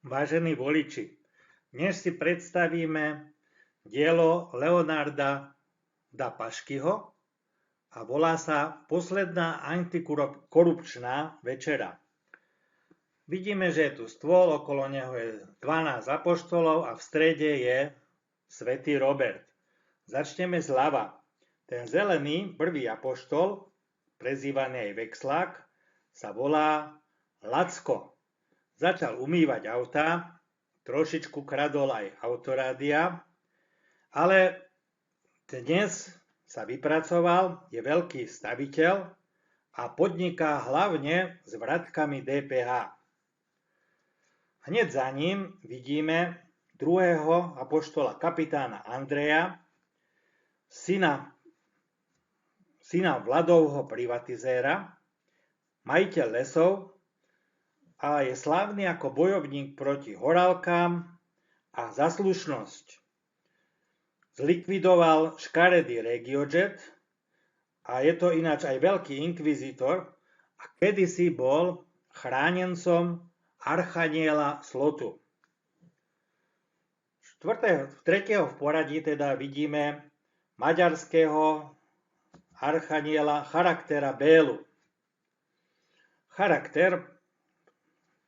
Vážení voliči, dnes si predstavíme dielo Leonarda da Paškyho a volá sa Posledná antikorupčná večera. Vidíme, že je tu stôl, okolo neho je 12 apoštolov a v strede je svätý Robert. Začneme zľava. Ten zelený prvý apoštol, prezývaný aj Vexlák, sa volá Lacko. Začal umývať autá, trošičku kradol aj autorádia, ale dnes sa vypracoval, je veľký staviteľ a podniká hlavne s vratkami DPH. Hneď za ním vidíme druhého apoštola kapitána Andreja, syna Vladovho privatizéra, majiteľ lesov, a je slávny ako bojovník proti horálkám a za slušnosť. Zlikvidoval škaredý regiojet a je to ináč aj veľký inkvizitor a kedysi bol chránencom archaniela Slotu. Tretieho v poradí teda vidíme maďarského archaniela Charaktera Bélu. Charakter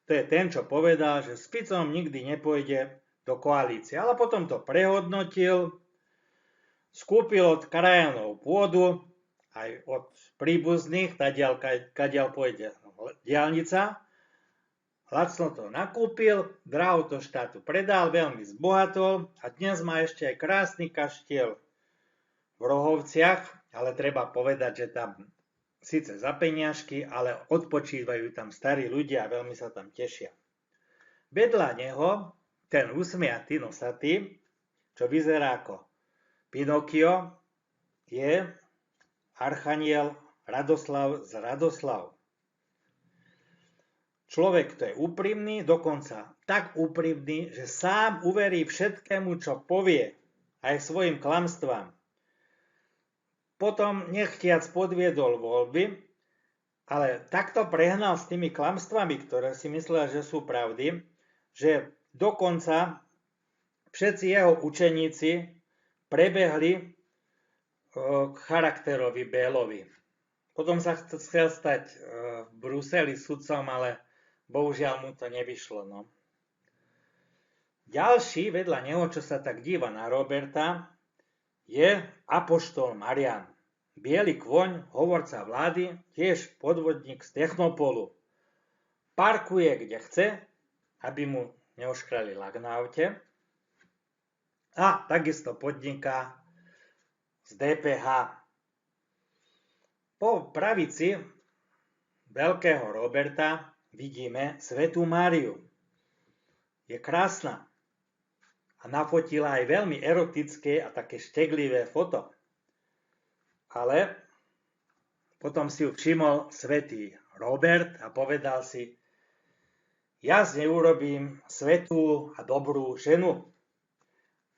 to je ten, čo povedal, že s Ficom nikdy nepôjde do koalície. Ale potom to prehodnotil, skúpil od krajanov pôdu, aj od príbuzných, kadiaľ pôjde diaľnica. Lacno to nakúpil, draho to štátu predal, veľmi zbohatol a dnes má ešte aj krásny kaštiel v Rohovciach, ale treba povedať, že tam síce za peniažky, ale odpočívajú tam starí ľudia a veľmi sa tam tešia. Vedľa neho ten usmiatý nosatý, čo vyzerá ako Pinokio, je archaniel Radoslav z Radoslav. Človek to je úprimný, dokonca tak úprimný, že sám uverí všetkému, čo povie, aj svojim klamstvám. Potom nechtiac podviedol voľby, ale takto prehnal s tými klamstvami, ktoré si myslia, že sú pravdy, že dokonca všetci jeho učeníci prebehli k Charakterovi Bélovi. Potom sa chcel stať v Bruseli sudcom, ale bohužiaľ mu to nevyšlo. No. Ďalší vedľa neho, čo sa tak díva na Roberta, je apoštol Marián. Biely kôň, hovorca vlády, tiež podvodník z Technopolu. Parkuje kde chce, aby mu neoškrali lak na aute. A takisto podniká z DPH. Po pravici veľkého Roberta vidíme svätú Máriu. Je krásna a nafotila aj veľmi erotické a také šteglivé foto. Ale potom si ju všimol svätý Robert a povedal si, ja z nej urobím svätú a dobrú ženu.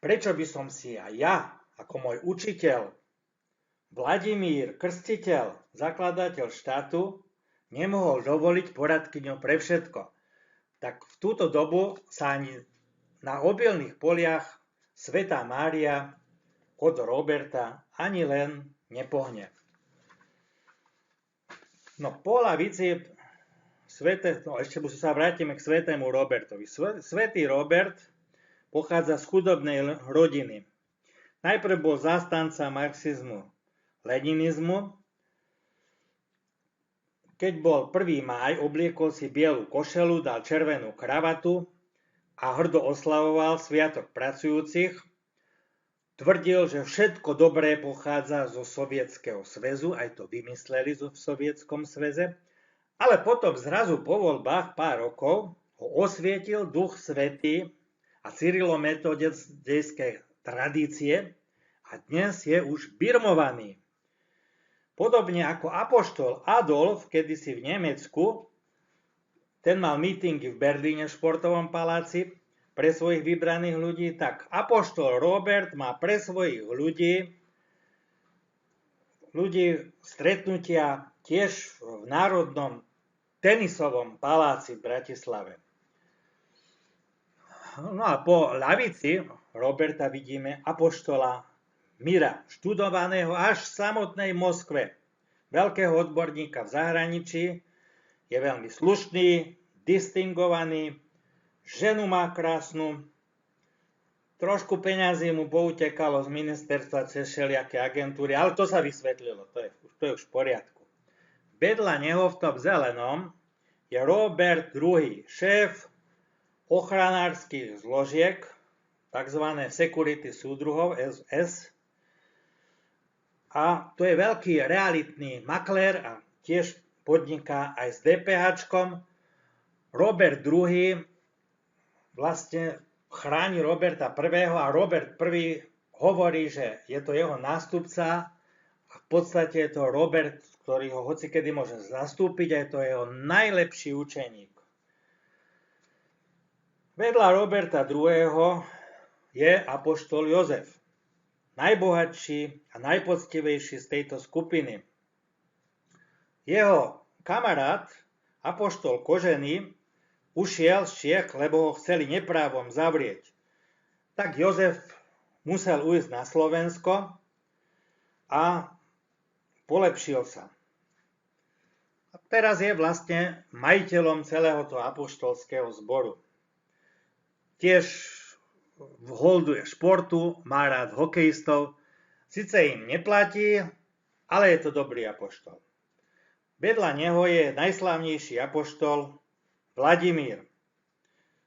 Prečo by som si aj ja, ako môj učiteľ, Vladimír Krstiteľ, zakladateľ štátu, nemohol dovoliť poradkyňu pre všetko. Tak v túto dobu sa ani na obilných poliach svätá Mária od Roberta ani len nepohne. No po lavici ešte sa vrátime k svätému Robertovi. Svätý Robert pochádza z chudobnej rodiny. Najprv bol zástanca marxizmu, leninizmu. Keď bol 1. máj, obliekol si bielu košelu, dal červenú kravatu a hrdo oslavoval sviatok pracujúcich. Tvrdil, že všetko dobré pochádza zo Sovietskeho zväzu, aj to vymysleli v Sovietskom zväze, ale potom zrazu po voľbách pár rokov ho osvietil Duch Svätý a cyrilometodejské tradície a dnes je už birmovaný. Podobne ako apoštol Adolf kedysi v Nemecku, ten mal mítingy v Berlíne v športovom paláci pre svojich vybraných ľudí, tak apoštol Robert má pre svojich ľudí stretnutia tiež v Národnom tenisovom paláci v Bratislave. No a po ľavici Roberta vidíme apoštola Mira, študovaného až v samotnej Moskve, veľkého odborníka v zahraničí, je veľmi slušný, distingovaný, ženu má krásnu, trošku peňazí mu poutekalo z ministerstva cez všelijaké agentúry, ale to sa vysvetlilo, to je už v poriadku. Vedľa neho v tom zelenom je Robert II, šéf ochranárskych zložiek, tzv. Security súdruhov SS. A to je veľký realitný maklér a tiež podniká aj s DPH-čkom. Robert II vlastne chráni Roberta I. a Robert I hovorí, že je to jeho nástupca a v podstate je to Robert, ktorý ho hocikedy môže zastúpiť a je to jeho najlepší učeník. Vedľa Roberta II je apoštol Jozef, najbohatší a najpoctivejší z tejto skupiny. Jeho kamarát, apoštol Kožený, ušiel z Čiech, lebo ho chceli neprávom zavrieť. Tak Jozef musel ujsť na Slovensko a polepšil sa. A teraz je vlastne majiteľom celého toho apoštolského zboru. Tiež holduje športu, má rád hokejistov, síce im neplatí, ale je to dobrý apoštol. Vedľa neho je najslávnejší apoštol Vladimír.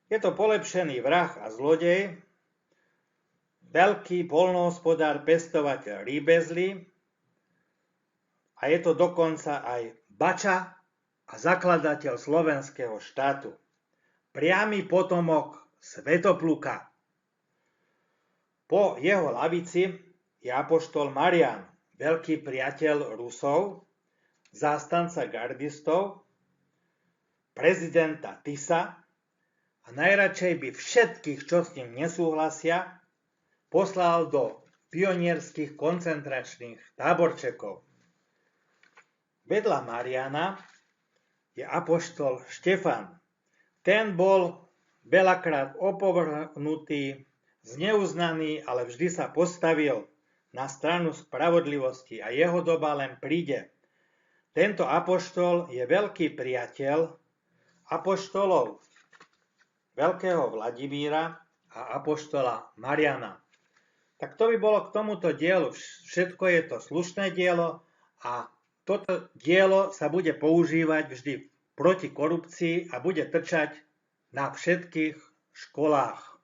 Je to polepšený vrah a zlodej, veľký poľnohospodár, pestovateľ rýbezly a je to dokonca aj bača a zakladateľ slovenského štátu. Priamy potomok Svätopluka. Po jeho lavici je apoštol Marián, veľký priateľ Rusov, zástanca gardistov, prezidenta Tisa a najradšej by všetkých, čo s ním nesúhlasia, poslal do pionierských koncentračných táborčekov. Vedľa Mariana je apoštol Štefan. Ten bol veľakrát opovrhnutý, zneuznaný, ale vždy sa postavil na stranu spravodlivosti a jeho doba len príde. Tento apoštol je veľký priateľ apoštolov veľkého Vladimíra a apoštola Mariana. Tak to by bolo k tomuto dielu. Všetko je to slušné dielo a toto dielo sa bude používať vždy proti korupcii a bude trčať na všetkých školách.